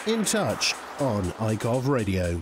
In Touch on iCov Radio.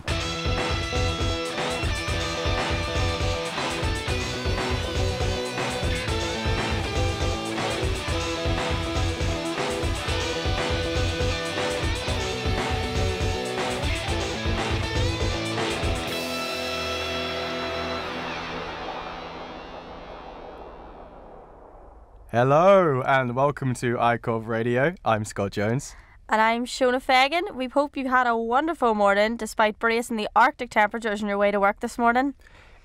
Hello and welcome to iCov Radio. I'm Scott Jones. And I'm Shona Fagan. We hope you've had a wonderful morning despite bracing the Arctic temperatures on your way to work this morning.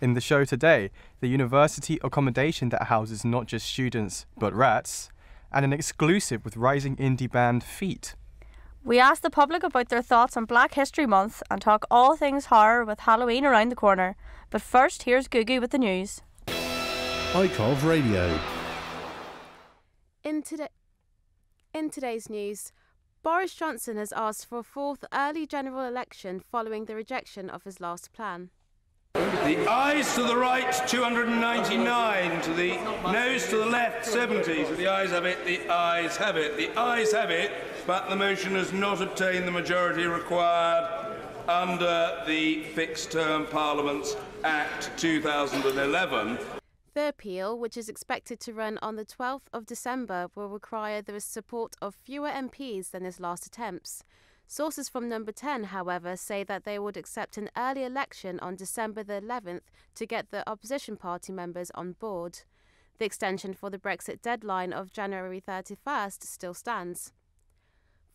In the show today, the university accommodation that houses not just students but rats, and an exclusive with rising indie band Feet. We ask the public about their thoughts on Black History Month and talk all things horror with Halloween around the corner. But first, here's Gugu with the news. iCov Radio. In today's news, Boris Johnson has asked for a fourth early general election following the rejection of his last plan. The ayes to the right, 299. To the noes to the left, 70. So the ayes have it, the ayes have it. The ayes have it, but the motion has not obtained the majority required under the Fixed Term Parliaments Act 2011. The appeal, which is expected to run on the 12th of December, will require the support of fewer MPs than his last attempts. Sources from Number 10, however, say that they would accept an early election on December the 11th to get the opposition party members on board. The extension for the Brexit deadline of January 31st still stands.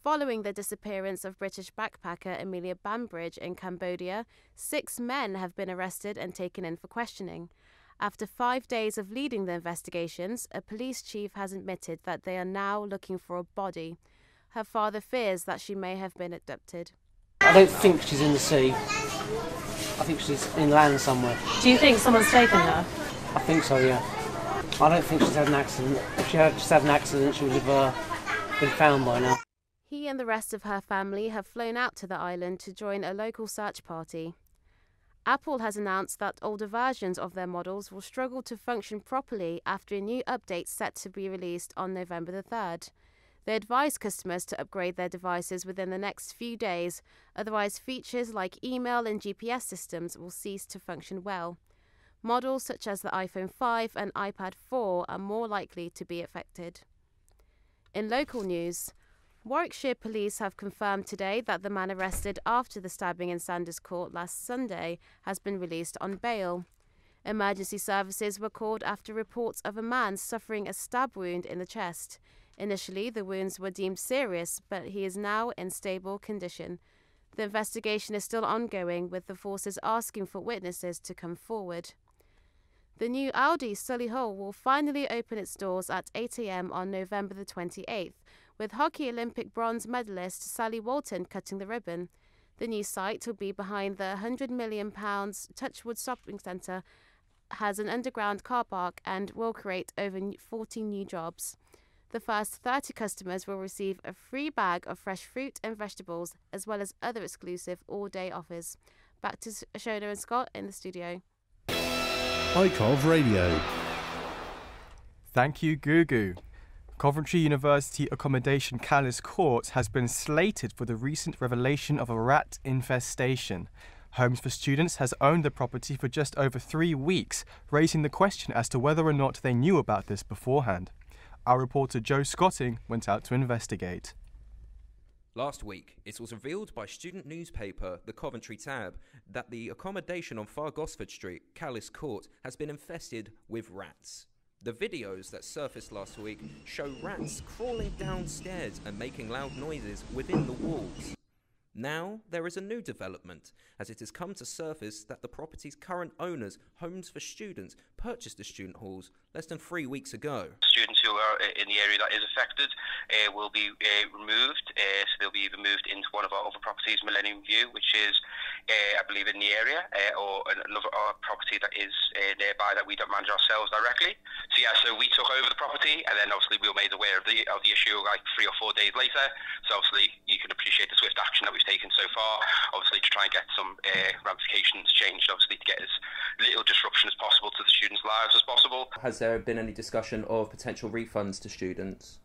Following the disappearance of British backpacker Amelia Bambridge in Cambodia, 6 men have been arrested and taken in for questioning. After 5 days of leading the investigations, a police chief has admitted that they are now looking for a body. Her father fears that she may have been abducted. I don't think she's in the sea. I think she's in land somewhere. Do you think someone's taken her? I think so, yeah. I don't think she's had an accident. If she had just had an accident, she would have been found by now. He and the rest of her family have flown out to the island to join a local search party. Apple has announced that older versions of their models will struggle to function properly after a new update set to be released on November the 3rd. They advise customers to upgrade their devices within the next few days, otherwise features like email and GPS systems will cease to function well. Models such as the iPhone 5 and iPad 4 are more likely to be affected. In local news, Warwickshire police have confirmed today that the man arrested after the stabbing in Sanders Court last Sunday has been released on bail. Emergency services were called after reports of a man suffering a stab wound in the chest. Initially, the wounds were deemed serious, but he is now in stable condition. The investigation is still ongoing, with the forces asking for witnesses to come forward. The new Audi Solihull will finally open its doors at 8 a.m. on November the 28th, with hockey Olympic bronze medalist Sally Walton cutting the ribbon. The new site will be behind the £100 million Touchwood Shopping Centre, has an underground car park and will create over 40 new jobs. The first 30 customers will receive a free bag of fresh fruit and vegetables, as well as other exclusive all-day offers. Back to Shona and Scott in the studio. iCov Radio. Thank you, Gugu. Coventry University accommodation Callis Court has been slated for the recent revelation of a rat infestation. Homes for Students has owned the property for just over 3 weeks, raising the question as to whether or not they knew about this beforehand. Our reporter Joe Scotting went out to investigate. Last week, it was revealed by student newspaper The Coventry Tab that the accommodation on Far Gosford Street, Callis Court, has been infested with rats. The videos that surfaced last week show rats crawling downstairs and making loud noises within the walls. Now, there is a new development, as it has come to surface that the property's current owners, Homes for Students, purchased the student halls less than 3 weeks ago. Students who are in the area that is affected will be removed, so they'll be either moved into one of our other properties, Millennium View, which is, I believe, in the area, or another property that is nearby that we don't manage ourselves directly. So we took over the property, and then obviously we were made aware of the issue like 3 or 4 days later. So obviously you can appreciate the swift action that we've taken so far, obviously to try and get some ramifications changed, obviously to get as little disruption as possible to the students' lives as possible. Has there been any discussion of potential refunds to students?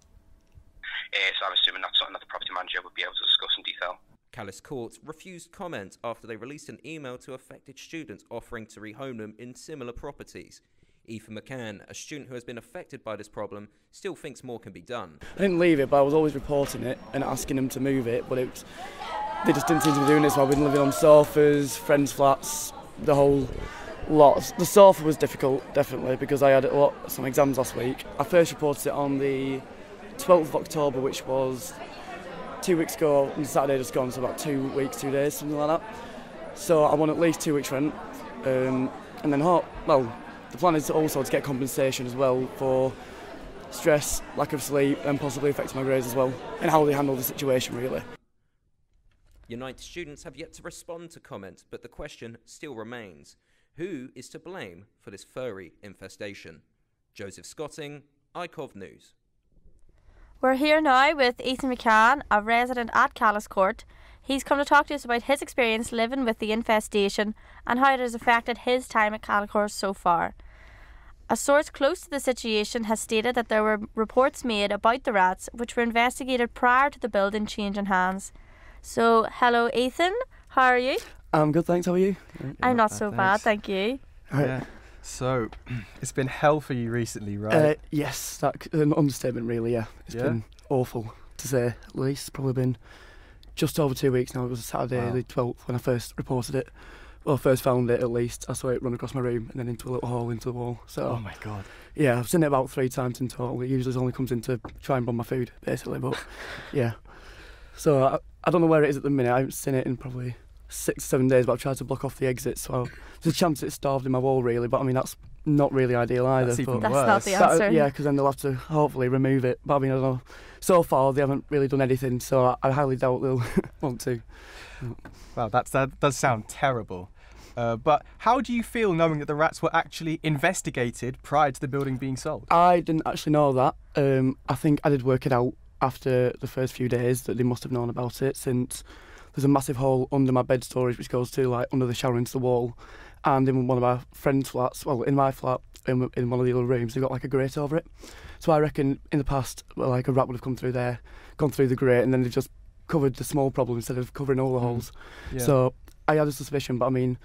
So I'm assuming that's something that the property manager would be able to discuss in detail. Callis Court refused comment after they released an email to affected students offering to rehome them in similar properties. Ethan McCann, a student who has been affected by this problem, still thinks more can be done. I didn't leave it, but I was always reporting it and asking them to move it, but they just didn't seem to be doing it, so I've been living on sofas, friends' flats, the whole lot. The sofa was difficult, definitely, because I had some exams last week. I first reported it on the 12th of October, which was 2 weeks ago, and Saturday just gone, so about 2 weeks, 2 days, something like that. So I want at least 2 weeks rent, and then the plan is also to get compensation as well for stress, lack of sleep, and possibly affecting my grades as well, and how they handle the situation, really. United students have yet to respond to comment, but the question still remains. Who is to blame for this furry infestation? Joseph Scotting, iCov News. We're here now with Ethan McCann, a resident at Callis Court. He's come to talk to us about his experience living with the infestation and how it has affected his time at Callis Court so far. A source close to the situation has stated that there were reports made about the rats which were investigated prior to the building changing hands. So, hello Ethan, how are you? I'm good, thanks, how are you? I'm not so bad, thank you. Yeah. So, it's been hell for you recently, right? Yes, that's an understatement really, yeah. It's been awful, to say at least. Probably been just over 2 weeks now. It was Saturday the 12th when I first reported it. Well, first found it at least. I saw it run across my room and then into a little hole into the wall. So, oh my God. Yeah, I've seen it about 3 times in total. It usually only comes in to try and bomb my food, basically, but yeah. So I don't know where it is at the minute. I haven't seen it in probably 6 or 7 days, but I've tried to block off the exit, so there's a chance it's starved in my wall really, but I mean that's not really ideal either. That's even worse. That's not the answer. Yeah, because then they'll have to hopefully remove it, but I mean I don't know. So far they haven't really done anything, so I highly doubt they'll want to. Wow, that does sound terrible. But how do you feel knowing that the rats were actually investigated prior to the building being sold? I didn't actually know that. I think I did work it out after the first few days that they must have known about it, since there's a massive hole under my bed storage which goes to like under the shower into the wall, and in one of our friends' flats, well in my flat, in one of the other rooms, they've got like a grate over it. So I reckon in the past, like a rat would have come through there, gone through the grate, and then they've just covered the small problem instead of covering all the holes. Yeah. So I had a suspicion, but I mean,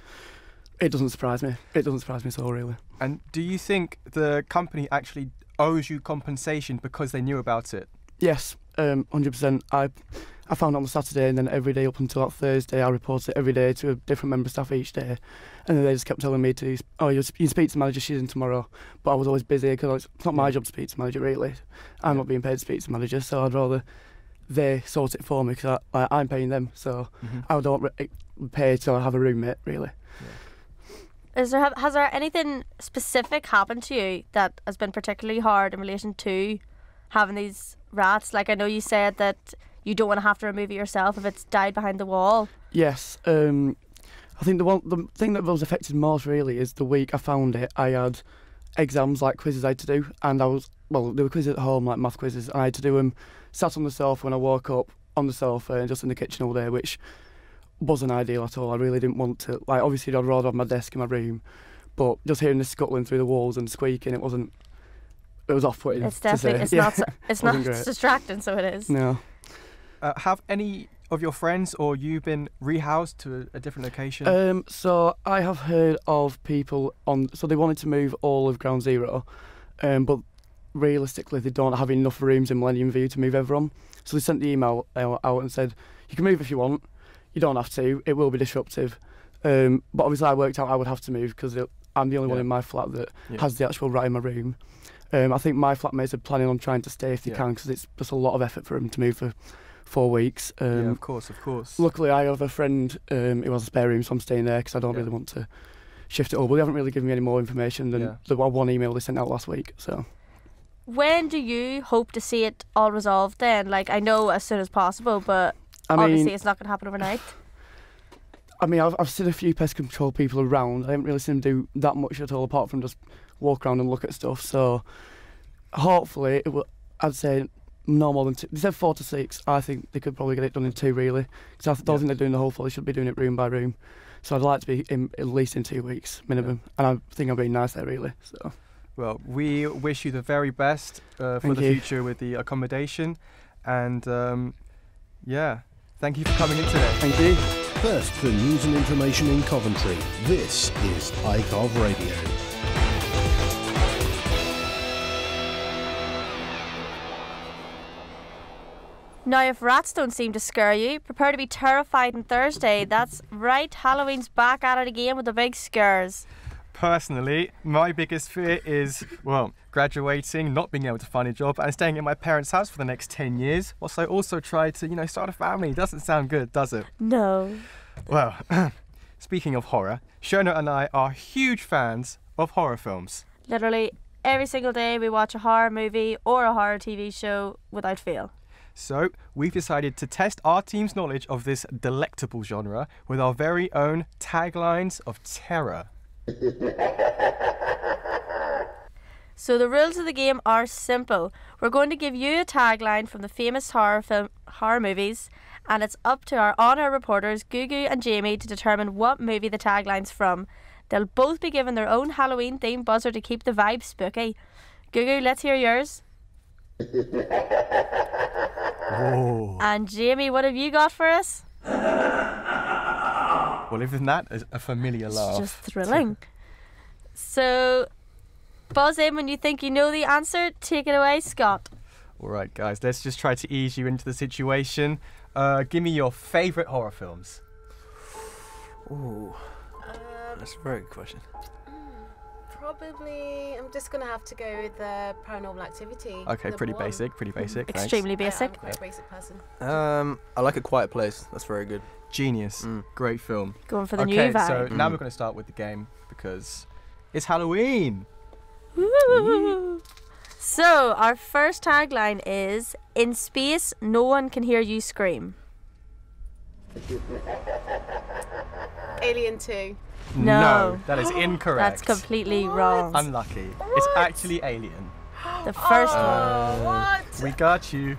it doesn't surprise me. It doesn't surprise me so really. And do you think the company actually owes you compensation because they knew about it? Yes, 100%. I found it on the Saturday, and then every day up until that Thursday, I reported it every day to a different member of staff each day. And then they just kept telling me to, you speak to the manager, she's in tomorrow. But I was always busy because it's not my job to speak to the manager, really. I'm not being paid to speak to the manager, so I'd rather they sort it for me because I'm paying them. So I don't pay till I have a roommate, really. Yeah. Has there anything specific happened to you that has been particularly hard in relation to having these rats? Like I know you said that you don't want to have to remove it yourself if it's died behind the wall. Yes. I think the thing that was affected most really is the week I found it, I had exams, like quizzes I had to do, and there were quizzes at home, like math quizzes, and I had to do them sat on the sofa when I woke up, on the sofa and just in the kitchen all day, which wasn't ideal at all. I really didn't want to, like obviously I'd rather have my desk in my room, but just hearing the scuttling through the walls and squeaking, it was off-putting. It's definitely, it's not distracting, so it is. No. Have any of your friends or you been rehoused to a different location? So I have heard of people so they wanted to move all of Ground Zero, but realistically they don't have enough rooms in Millennium View to move everyone. So they sent the email out and said, you can move if you want, you don't have to, it will be disruptive. But obviously I worked out I would have to move because I'm the only one in my flat that has the actual rat in my room. I think my flatmates are planning on trying to stay if they can, because it's just a lot of effort for them to move for 4 weeks. Yeah, of course. Luckily, I have a friend who has a spare room, so I'm staying there because I don't really want to shift it all. But they haven't really given me any more information than the one email they sent out last week. So, when do you hope to see it all resolved then? Like, I know as soon as possible, but obviously it's not going to happen overnight. I mean, I've seen a few pest control people around. I haven't really seen them do that much at all, apart from just walk around and look at stuff. So hopefully, I'd say no more than 2. They said 4 to 6. I think they could probably get it done in 2, really. Because I don't think they're doing the whole floor. They should be doing it room by room. So I'd like to be at least in 2 weeks minimum. And I think I'm being nice there, really. So. Well, we wish you the very best for the future with the accommodation. And Thank you for coming in today. Thank you. First for news and information in Coventry, this is iCov Radio. Now, if rats don't seem to scare you, prepare to be terrified on Thursday. That's right, Halloween's back at it again with the big scares. Personally, my biggest fear is, well, graduating, not being able to find a job, and staying at my parents' house for the next 10 years, whilst I also try to, start a family. Doesn't sound good, does it? No. Well, speaking of horror, Shona and I are huge fans of horror films. Literally every single day we watch a horror movie or a horror TV show without fail. So, we've decided to test our team's knowledge of this delectable genre with our very own taglines of terror. So the rules of the game are simple. We're going to give you a tagline from the famous horror movies, and it's up to our on-air reporters Gugu and Jamie to determine what movie the tagline's from. They'll both be given their own Halloween themed buzzer to keep the vibe spooky. Gugu, let's hear yours. Oh. And Jamie, what have you got for us? Well, even that is a familiar laugh. It's just thrilling. So, buzz in when you think you know the answer. Take it away, Scott. All right, guys, let's just try to ease you into the situation. Give me your favourite horror films. Ooh, that's a very good question. Probably, I'm just going to have to go with the Paranormal Activity. Okay, pretty basic, thanks. Extremely basic. I'm quite a basic person. I like A Quiet Place. That's very good. Genius. Great film. Going for the new Okay, vibe. so now we're going to start with the game because it's Halloween. Woo! So, our first tagline is, in space, no one can hear you scream. Alien 2. No. That is incorrect. That's completely wrong. Unlucky. It's actually Alien. The first one. What? We got you.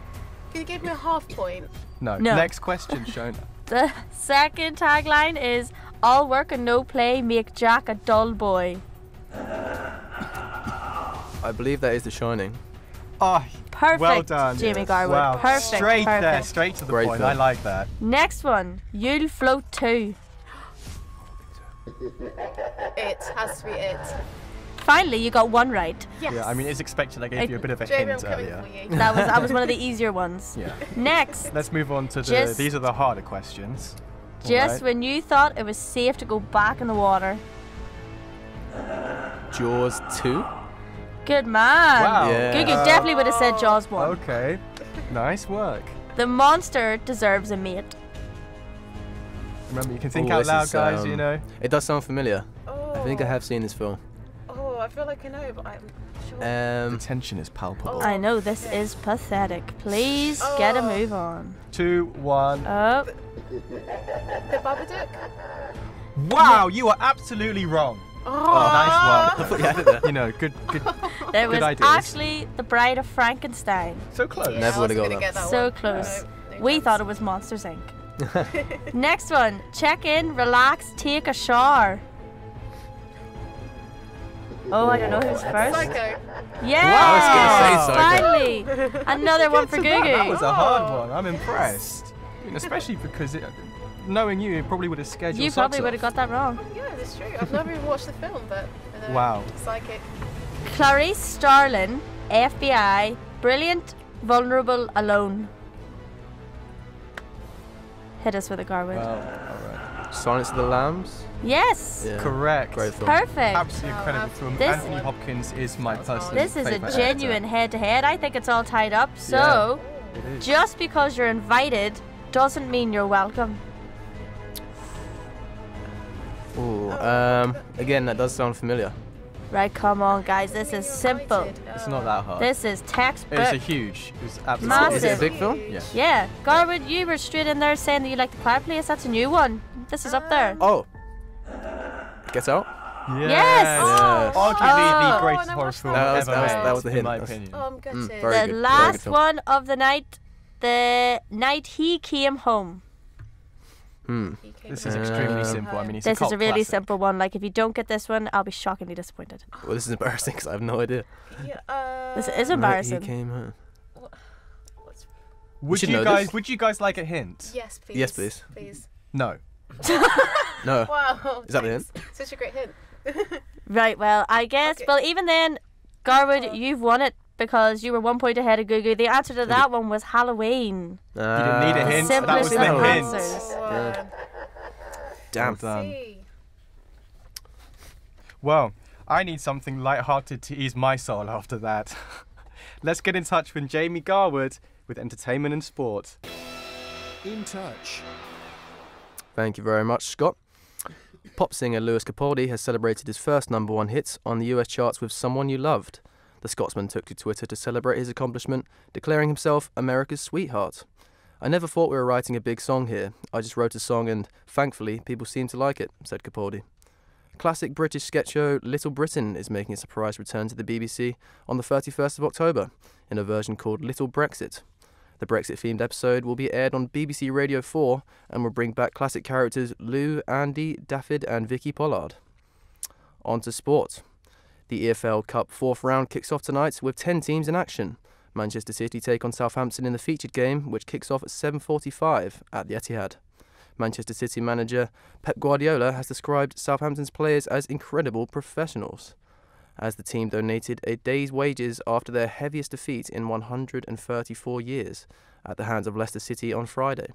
Can you give me a half point? No. No. Next question, Shona. The second tagline is, all work and no play make Jack a dull boy. I believe that is The Shining. Oh, Perfect, well done. Jamie Garwood. Wow. Perfect. Straight there, perfect. straight to the Great point. film. I like that. Next one, you'll float too. It has to be it. Finally, you got one right. Yes. Yeah, I mean, it's expected I gave you a bit of a Jamie, hint I'm coming earlier. for you. That was one of the easier ones. Yeah. Next, Let's move on to Just- these are the harder questions. just Alright. when you thought it was safe to go back in the water. Jaws 2. Good man. Wow. Yeah. Gugu definitely would have said Jaws 1. Okay. Nice work. The monster deserves a mate. Remember, you can think Ooh, out this loud, is, guys, It does sound familiar. Oh. I think I have seen this film. Oh, I feel like I know, but I'm sure. The tension is palpable. I know this is pathetic. Please get a move on. 2, 1. Oh, The Babadook? Wow, you are absolutely wrong. Oh, Nice one. I thought you had it there. You know, good. there was ideas. actually The Bride of Frankenstein. So close. Yeah, Never I would've wasn't got gonna that. get So one. close. No We chance. thought it was Monsters Inc. Next one. Check in, relax, take a shower. Oh, I don't know who's first. Psycho. Yeah! Wow, I was gonna Finally! Another one for That was Gugu. a hard one. I'm impressed. I mean, especially because knowing you probably would have scared your You socks probably off. would have got that wrong. Yeah, that's true. I've never even watched the film, but Wow. psychic. Clarice Starling, FBI, brilliant, vulnerable, alone. Hit us with a Garwood. Wow. All right. Silence of the Lambs. Yes! Yeah. Correct. Great film. Perfect. Absolutely incredible film. This- Anthony Hopkins is my personal This is a favourite genuine actor. head-to-head. I think it's all tied up. So, It is. just because you're invited doesn't mean you're welcome. Ooh, again, that does sound familiar. Right, come on, guys. This is simple. It's not that hard. This is textbook. It's a huge. It's absolutely. Massive. Is it a big film? Yeah. Yeah, Garwood, you were straight in there saying that you like The Quiet Place. That's a new one. This is up there. Oh. Get Out? Yes! Arguably Oh. the greatest Oh, I horror watched film that. ever That was the made, in hint. my That's- opinion. Oh, I'm gutted. very The good, very good last film. one of the night, the night he came home. This is extremely simple. I mean, it's This a is cult a really classic. simple one. Like, if you don't get this one, I'll be shockingly disappointed. Well, this is embarrassing because I have no idea. Yeah, This is He embarrassing. came home. Would you guys like a hint? Yes, please. Yes, please. Please. No. No. Wow. Is that the hint? Such a great hint. Right, well, I guess, Okay. well, even then, Garwood, you've won it because you were 1 point ahead of Gugu. The answer to that one was Halloween. You didn't need a hint. That was Simplest the of hint. answers. Damn. Well done. See. Well, I need something light-hearted to ease my soul after that. Let's get in touch with Jamie Garwood with entertainment and sport. In touch. Thank you very much, Scott. Pop singer Lewis Capaldi has celebrated his first #1 hit on the US charts with Someone You Loved. The Scotsman took to Twitter to celebrate his accomplishment, declaring himself America's sweetheart. I never thought we were writing a big song here. I just wrote a song and, thankfully, people seem to like it, said Capaldi. Classic British sketch show Little Britain is making a surprise return to the BBC on the 31st of October in a version called Little Brexit. The Brexit-themed episode will be aired on BBC Radio 4 and will bring back classic characters Lou, Andy, Daffyd and Vicky Pollard. On to sport. The EFL Cup 4th round kicks off tonight with 10 teams in action. Manchester City take on Southampton in the featured game, which kicks off at 7:45 at the Etihad. Manchester City manager Pep Guardiola has described Southampton's players as incredible professionals, as the team donated a day's wages after their heaviest defeat in 134 years at the hands of Leicester City on Friday.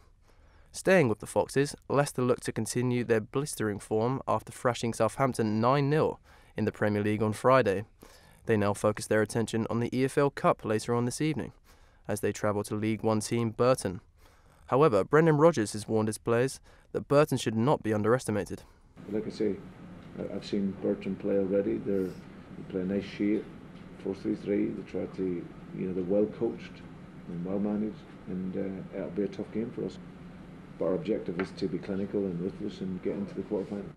Staying with the Foxes, Leicester look to continue their blistering form after thrashing Southampton 9-0 in the Premier League on Friday. They now focus their attention on the EFL Cup later on this evening, as they travel to League One team Burton. However, Brendan Rodgers has warned his players that Burton should not be underestimated. Like I say, I've seen Burton play already. They play a nice shape, 4-3-3. They try to, they're well coached and well managed, and it'll be a tough game for us. But our objective is to be clinical and ruthless and get into the quarterfinal.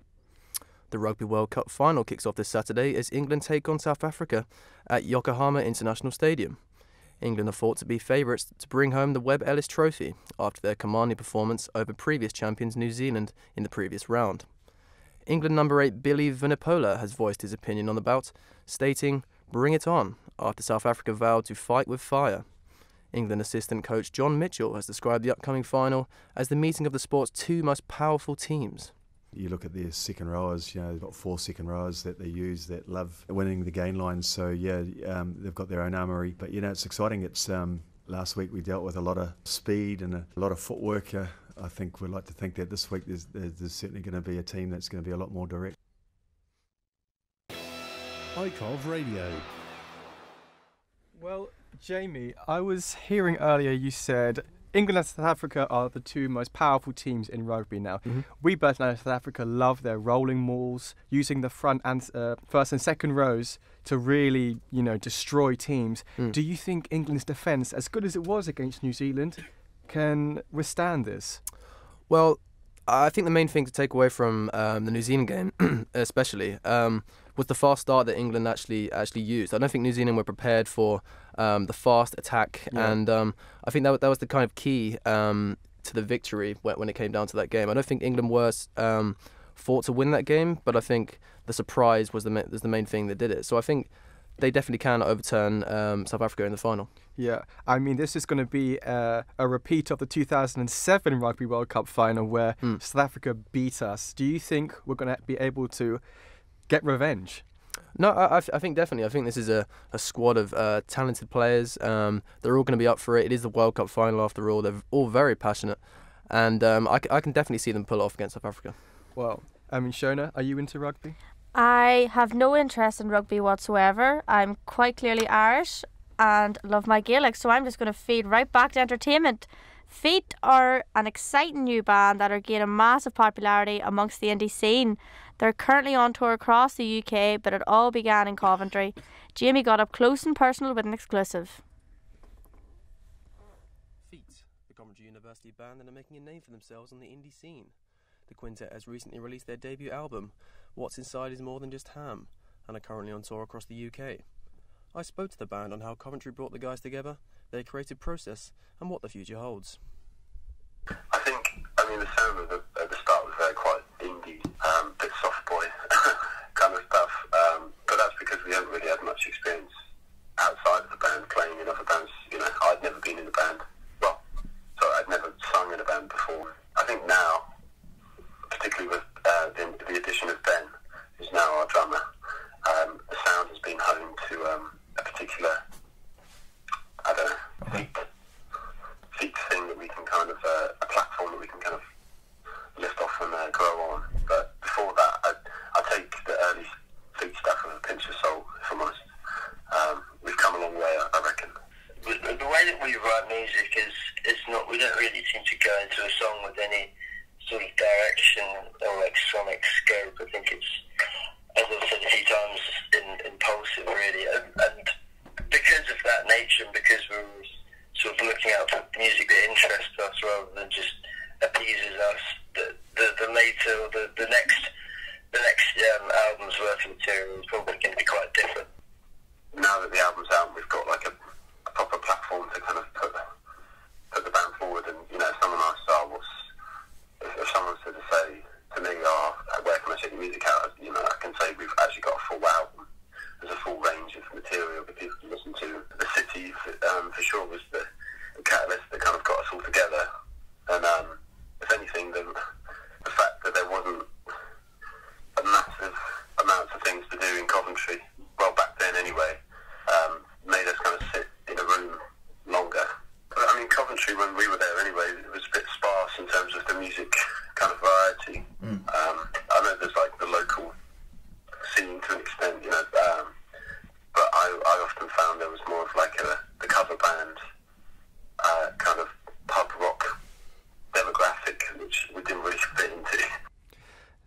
The Rugby World Cup final kicks off this Saturday as England take on South Africa at Yokohama International Stadium. England are thought to be favourites to bring home the Webb Ellis Trophy after their commanding performance over previous champions New Zealand in the previous round. England number 8 Billy Vunipola has voiced his opinion on the bout, stating, "Bring it on," after South Africa vowed to fight with fire. England assistant coach John Mitchell has described the upcoming final as the meeting of the sport's two most powerful teams. You look at their second rowers, they've got 4 second rowers that they use that love winning the gain lines. So, they've got their own armoury. But, it's exciting. It's last week we dealt with a lot of speed and a lot of footwork. I think we'd like to think that this week there's certainly going to be a team that's going to be a lot more direct. iCov Radio. Well, Jamie, I was hearing earlier you said England and South Africa are the two most powerful teams in rugby now. Mm-hmm. We both know South Africa love their rolling mauls, using the front and first and second rows to really, destroy teams. Do you think England's defence, as good as it was against New Zealand, can withstand this? Well, I think the main thing to take away from the New Zealand game, especially, was the fast start that England actually used. I don't think New Zealand were prepared for the fast attack, and I think that was the kind of key to the victory when it came down to that game. I don't think England were fought to win that game, but I think the surprise was the main thing that did it. So I think they definitely can overturn South Africa in the final. Yeah, I mean, this is going to be a repeat of the 2007 Rugby World Cup final where South Africa beat us. Do you think we're going to be able to get revenge? No, I think definitely. I think this is a squad of talented players. They're all going to be up for it. It is the World Cup final after all. They're all very passionate. And I can definitely see them pull off against South Africa. Well, I mean, Shona, are you into rugby? I have no interest in rugby whatsoever. I'm quite clearly Irish and love my Gaelic, so I'm just going to feed right back to entertainment. Feet are an exciting new band that are gaining massive popularity amongst the indie scene. They're currently on tour across the UK, but it all began in Coventry. Jamie got up close and personal with an exclusive. Feet, the Coventry University band that are making a name for themselves on the indie scene. The quintet has recently released their debut album, What's Inside Is More Than Just Ham, and are currently on tour across the UK. I spoke to the band on how Coventry brought the guys together, their creative process, and what the future holds. I think, the sound at the start was quite indie, bit soft boy kind of stuff, but that's because we haven't really had much experience outside of the band, playing in other bands. I'd never been in a band. Well, we can kind of a platform that we can kind of lift off and grow on. But before that, I take the early feat stuff with a pinch of salt, if I'm honest. We've come a long way, I reckon. The way that we write music is not, we don't really seem to go into a song with any sort of direction or like sonic scope. I think it's, as I've said a few times, impulsive really, and because of that nature, and because we're sort of looking out for music that interests us rather than just appeases us, the later or the next album's worth of material is probably going to be quite different. Now that the album's out, we've got like a proper platform to kind of put the band forward, and someone asked, if someone was to say to me, where can I check your music out? I can say we've actually got a full album. There's a full range of material that people can listen to. The City, for sure, was the catalyst that kind of got us all together. And if anything, the fact that there wasn't a massive amount of things to do in Coventry, well, back then anyway, made us kind of sit in a room longer. But I mean, Coventry, when we were there anyway, it was a bit sparse in terms of the music kind of variety. I know there's like the local scene to an extent, but I often found there was more of like the cover band kind of pub rock demographic, which we didn't really fit into.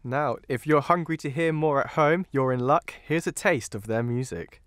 Now, if you're hungry to hear more at home, you're in luck. Here's a taste of their music.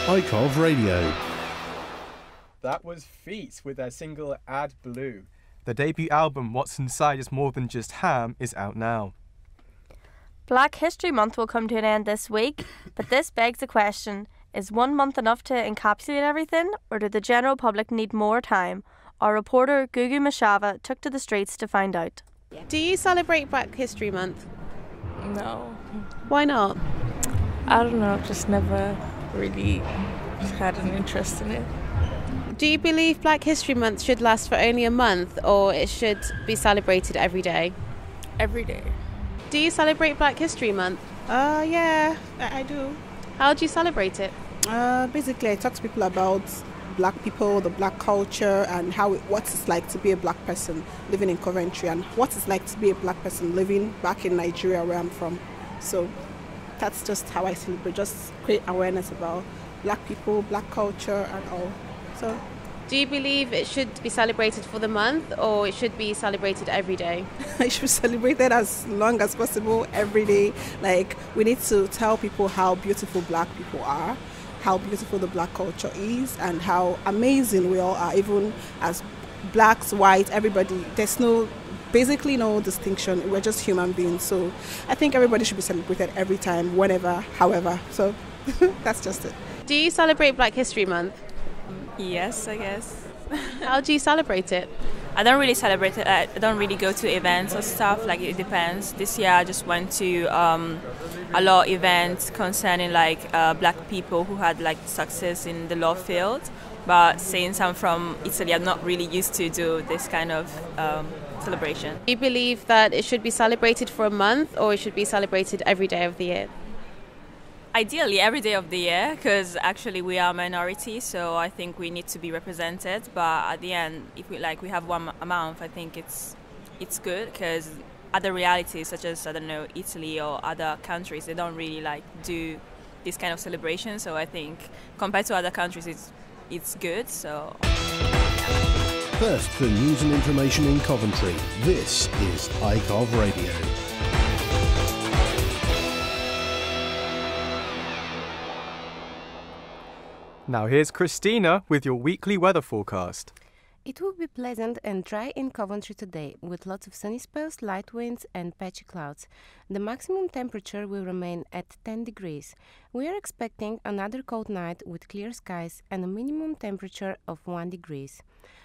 iCov Radio. That was Feet with their single Add Blue. The debut album What's Inside Is More Than Just Ham is out now. Black History Month will come to an end this week, but this begs the question, is 1 month enough to encapsulate everything, or do the general public need more time? Our reporter Gugu Mashava took to the streets to find out. Do you celebrate Black History Month? No. Why not? I don't know, just never really had an interest in it. Do you believe Black History Month should last for only a month, or it should be celebrated every day? Every day. Do you celebrate Black History Month? Yeah, I do. How do you celebrate it? Basically, I talk to people about black people, the black culture, and what it's like to be a black person living in Coventry, and what it's like to be a black person living back in Nigeria, where I'm from. So that's just how I celebrate, just create awareness about black people, black culture, and all. So, do you believe it should be celebrated for the month, or it should be celebrated every day? It should be celebrated as long as possible, every day. Like, we need to tell people how beautiful black people are, how beautiful the black culture is, and how amazing we all are, even as blacks, white, everybody. There's basically no distinction. We're just human beings. So I think everybody should be celebrated every time, whenever, however. So that's just it. Do you celebrate Black History Month? Yes, I guess. How do you celebrate it? I don't really celebrate it. I don't really go to events or stuff. Like, it depends. This year I just went to a lot of events concerning black people who had success in the law field. But since I'm from Italy, I'm not really used to do this kind of celebration. Do you believe that it should be celebrated for a month, or it should be celebrated every day of the year? Ideally every day of the year, because actually we are a minority, so I think we need to be represented. But at the end, if we have one a month, I think it's good, because other realities such as, I don't know, Italy or other countries, they don't really do this kind of celebration. So I think compared to other countries, it's good. So first for news and information in Coventry, this is iCov Radio. Now here's Christina with your weekly weather forecast. It will be pleasant and dry in Coventry today, with lots of sunny spells, light winds and patchy clouds. The maximum temperature will remain at 10 degrees. We are expecting another cold night with clear skies and a minimum temperature of 1 degree.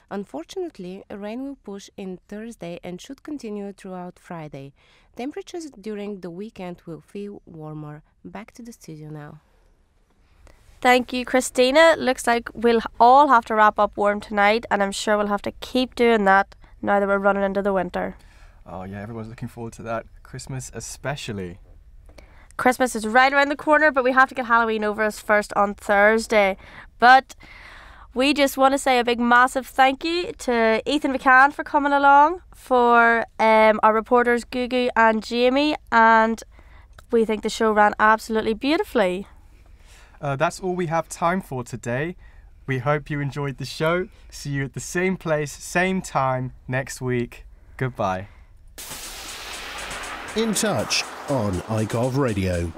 Unfortunately, rain will push in Thursday and should continue throughout Friday. Temperatures during the weekend will feel warmer. Back to the studio now. Thank you, Christina. Looks like we'll all have to wrap up warm tonight, and I'm sure we'll have to keep doing that now that we're running into the winter. Oh yeah, everyone's looking forward to that. Christmas especially. Christmas is right around the corner, but we have to get Halloween over us first on Thursday. But we just want to say a big massive thank you to Ethan McCann for coming along, for our reporters Gugu and Jamie, and we think the show ran absolutely beautifully. That's all we have time for today. We hope you enjoyed the show. See you at the same place, same time next week. Goodbye. In touch on iCov Radio.